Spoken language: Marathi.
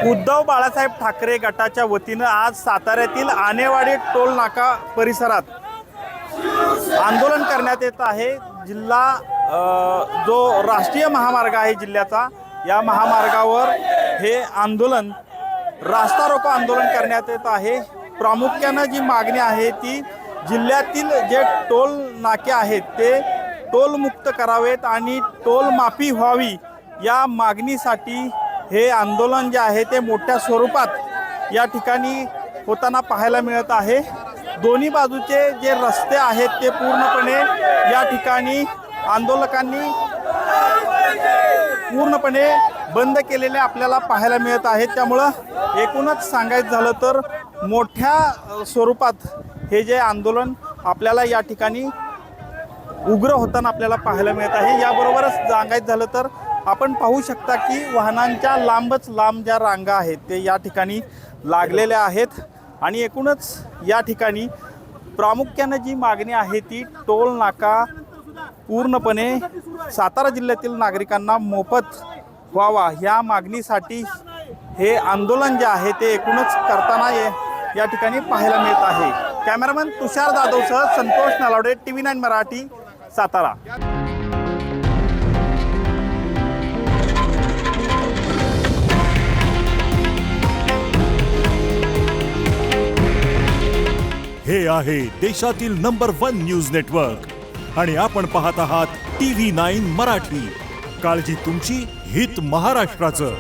उद्धव बाळासाहेब ठाकरे गटाच्या वतीनं आज साताऱ्यातील आनेवाडी टोल नाका परिसरात आंदोलन करण्यात येत आहे। जिल्हा जो राष्ट्रीय महामार्ग आहे जिल्ह्याचा, या महामार्गावर हे आंदोलन रास्ता रोको आंदोलन करण्यात येत आहे। प्रामुख्याने जी मागणी आहे ती जिल्ह्यातील जे टोल नाके आहेत ते टोल मुक्त करावेत आणि टोल माफी व्हावी, या मागणीसाठी हे आंदोलन जे आहे ते मोठ्या स्वरूपात या ठिकाणी होताना पाहायला मिळत आहे। दोन्ही बाजूचे जे रस्ते आहेत ते पूर्णपणे या ठिकाणी आंदोलकांनी पूर्णपणे बंद केलेले आपल्याला पाहायला मिळत आहेत। त्यामुळं एकूणच सांगायचं झालं तर मोठ्या स्वरूपात हे जे आंदोलन आपल्याला या ठिकाणी उग्र होताना आपल्याला पाहायला मिळत आहे। याबरोबरच सांगायचं झालं तर आपण पाहू शकता की वाहनांच्या लांबच लांब ज्या रांगा आहेत ते या ठिकाणी लागलेल्या आहेत आणि एकूणच या ठिकाणी प्रामुख्याने जी मागणी आहे ती टोल नाका पूर्णपणे सातारा जिल्ह्यातील नागरिकांना मोफत व्हावा, या मागणीसाठी हे आंदोलन जे आहे ते एकूणच करताना या ठिकाणी पाहायला मिळत आहे। कॅमेरामन तुषार जाधवसह संतोष नलावडे, TV9 मराठी, सातारा। हे आहे देशातील नंबर 1 न्यूज नेटवर्क आणि आपण पाहत आहात TV9 मराठी। काळजी तुमची, हित महाराष्ट्राचं।